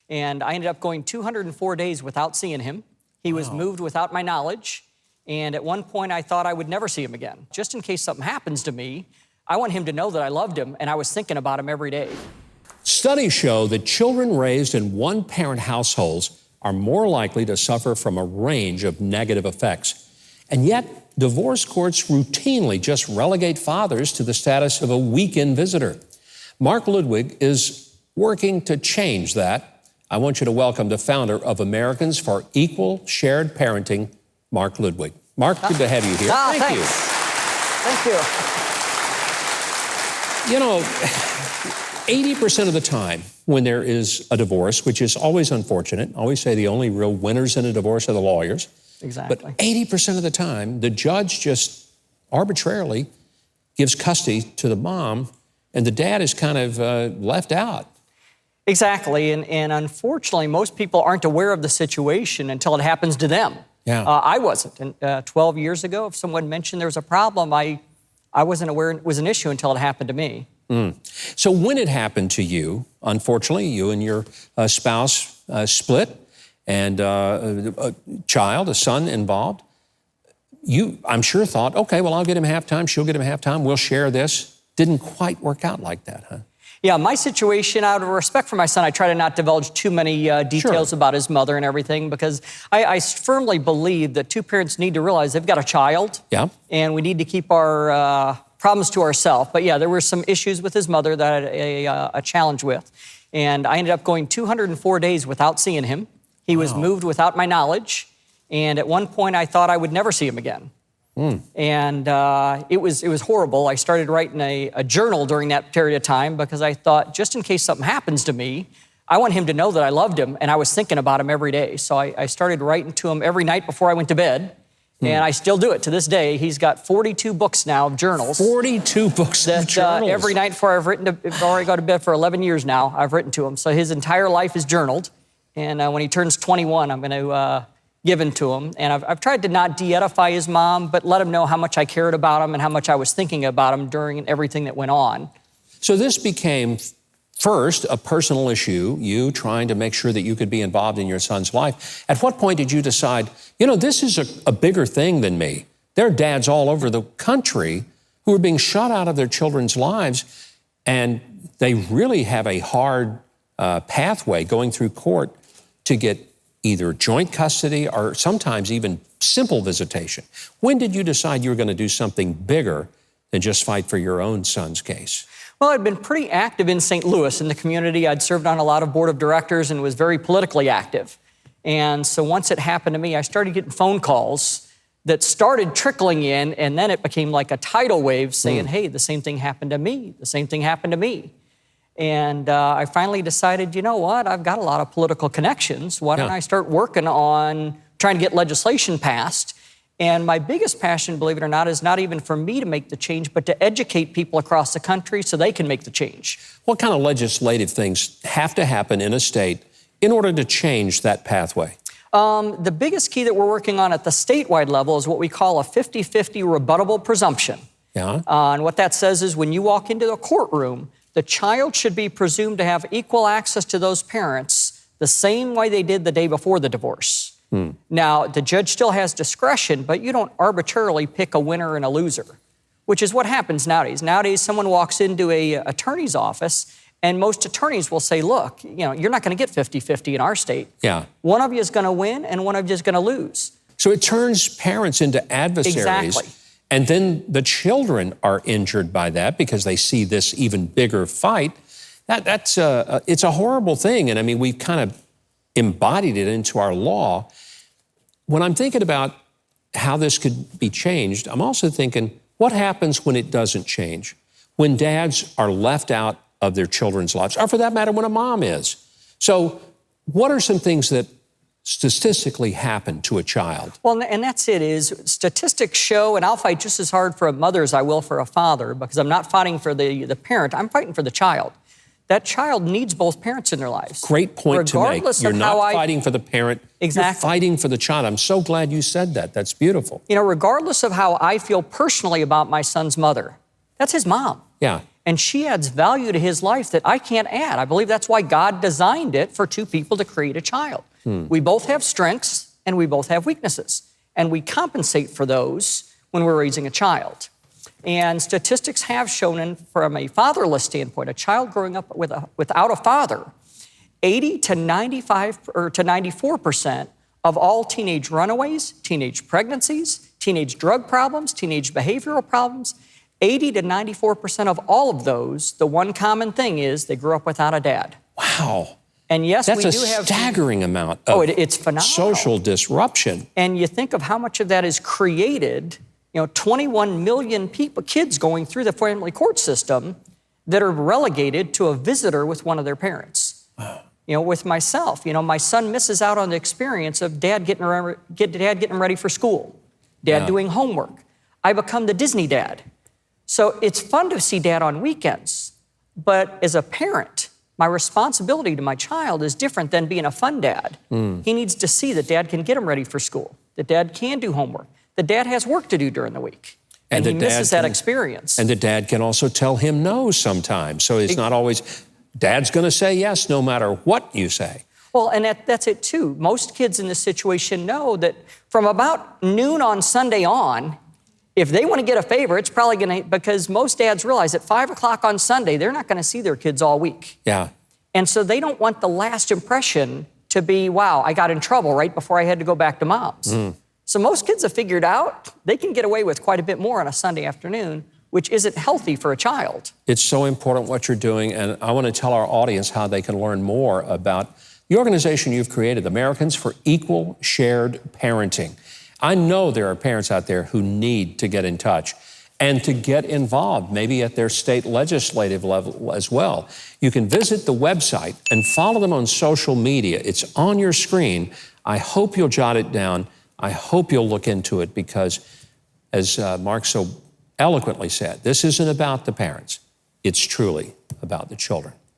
And I ended up going 204 days without seeing him. He was moved without my knowledge. And at one point, I thought I would never see him again. Just in case something happens to me, I want him to know that I loved him and I was thinking about him every day. Studies show that children raised in one-parent households are more likely to suffer from a range of negative effects. And yet, divorce courts routinely just relegate fathers to the status of a weekend visitor. Mark Ludwig is working to change that. I want you to welcome the founder of Americans for Equal Shared Parenting, Mark Ludwig. Mark, good to have you here. Thank you. Thank you. You know, 80% of the time when there is a divorce, which is always unfortunate, I always say the only real winners in a divorce are the lawyers. Exactly. But 80% of the time, the judge just arbitrarily gives custody to the mom, and the dad is kind of left out. Exactly, and unfortunately, most people aren't aware of the situation until it happens to them. Yeah. I wasn't. 12 years ago, if someone mentioned there was a problem, I wasn't aware it was an issue until it happened to me. So when it happened to you, unfortunately, you and your spouse split, and a child, a son involved, you, I'm sure, thought, okay, well, I'll get him half time, she'll get him half time, we'll share this. Didn't quite work out like that, huh? Yeah, my situation, out of respect for my son, I try to not divulge too many details about his mother and everything, because I firmly believe that two parents need to realize they've got a child. Yeah. And we need to keep our problems to ourselves. But yeah, there were some issues with his mother that I had a challenge with. And I ended up going 204 days without seeing him. He was moved without my knowledge. And at one point, I thought I would never see him again. And it was horrible. I started writing a journal during that period of time because I thought, just in case something happens to me, I want him to know that I loved him and I was thinking about him every day. So I started writing to him every night before I went to bed. And I still do it to this day. He's got 42 books now of journals. 42 books of journals. Every night before I go to bed for 11 years now, I've written to him. So his entire life is journaled. And when he turns 21, I'm going to given to him. And I've tried to not de-edify his mom, but let him know how much I cared about him and how much I was thinking about him during everything that went on. So this became, first, a personal issue, you trying to make sure that you could be involved in your son's life. At what point did you decide, you know, this is a bigger thing than me? There are dads all over the country who are being shut out of their children's lives, and they really have a hard pathway going through court to get either joint custody or sometimes even simple visitation. When did you decide you were going to do something bigger than just fight for your own son's case? Well, I'd been pretty active in St. Louis in the community. I'd served on a lot of board of directors and was very politically active. And so once it happened to me, I started getting phone calls that started trickling in, and then it became like a tidal wave saying, hey, the same thing happened to me, the same thing happened to me. And I finally decided, you know what, I've got a lot of political connections. Why don't I start working on trying to get legislation passed? And my biggest passion, believe it or not, is not even for me to make the change, but to educate people across the country so they can make the change. What kind of legislative things have to happen in a state in order to change that pathway? The biggest key that we're working on at the statewide level is what we call a 50-50 rebuttable presumption. And what that says is when you walk into the courtroom, the child should be presumed to have equal access to those parents the same way they did the day before the divorce. Now, the judge still has discretion, but you don't arbitrarily pick a winner and a loser, which is what happens nowadays. Nowadays, someone walks into an attorney's office, and most attorneys will say, look, you know, you're not going to get 50-50 in our state. One of you is going to win, and one of you is going to lose. So it turns parents into adversaries. Exactly. And then the children are injured by that because they see this even bigger fight. It's a horrible thing. And I mean, we've kind of embodied it into our law. When I'm thinking about how this could be changed, I'm also thinking, what happens when it doesn't change? When dads are left out of their children's lives, or for that matter, when a mom is. So what are some things that statistically happen to a child? Well, and that's it, is statistics show, and I'll fight just as hard for a mother as I will for a father, because I'm not fighting for the parent, I'm fighting for the child. That child needs both parents in their lives. Great point to make. You're not fighting for the parent, Exactly. You're fighting for the child. I'm so glad you said that. That's beautiful. You know, regardless of how I feel personally about my son's mother, that's his mom. Yeah. And she adds value to his life that I can't add. I believe that's why God designed it for two people to create a child. We both have strengths and we both have weaknesses. And we compensate for those when we're raising a child. And statistics have shown, from a fatherless standpoint, a child growing up without a father, 80 to 95 or to 94% of all teenage runaways, teenage pregnancies, teenage drug problems, teenage behavioral problems, 80 to 94% of all of those, the one common thing is they grew up without a dad. Wow. And yes, that's we do a have staggering amount of it's phenomenal. Social disruption. And you think of how much of that is created, 21 million kids going through the family court system that are relegated to a visitor with one of their parents. Wow. With myself, my son misses out on the experience of dad getting him ready for school, dad doing homework. I become the Disney dad. So it's fun to see dad on weekends, but as a parent, my responsibility to my child is different than being a fun dad. He needs to see that dad can get him ready for school, that dad can do homework, that dad has work to do during the week. And he misses that experience. And the dad can also tell him no sometimes. So it's not always, dad's going to say yes no matter what you say. Well, and that's it too. Most kids in this situation know that from about noon on Sunday on, if they want to get a favor, it's probably going to, because most dads realize at 5 o'clock on Sunday, they're not going to see their kids all week. Yeah. And so they don't want the last impression to be, wow, I got in trouble right before I had to go back to mom's. So most kids have figured out they can get away with quite a bit more on a Sunday afternoon, which isn't healthy for a child. It's so important what you're doing, and I want to tell our audience how they can learn more about the organization you've created, Americans for Equal Shared Parenting. I know there are parents out there who need to get in touch and to get involved, maybe at their state legislative level as well. You can visit the website and follow them on social media. It's on your screen. I hope you'll jot it down. I hope you'll look into it because, as Mark so eloquently said, this isn't about the parents. It's truly about the children.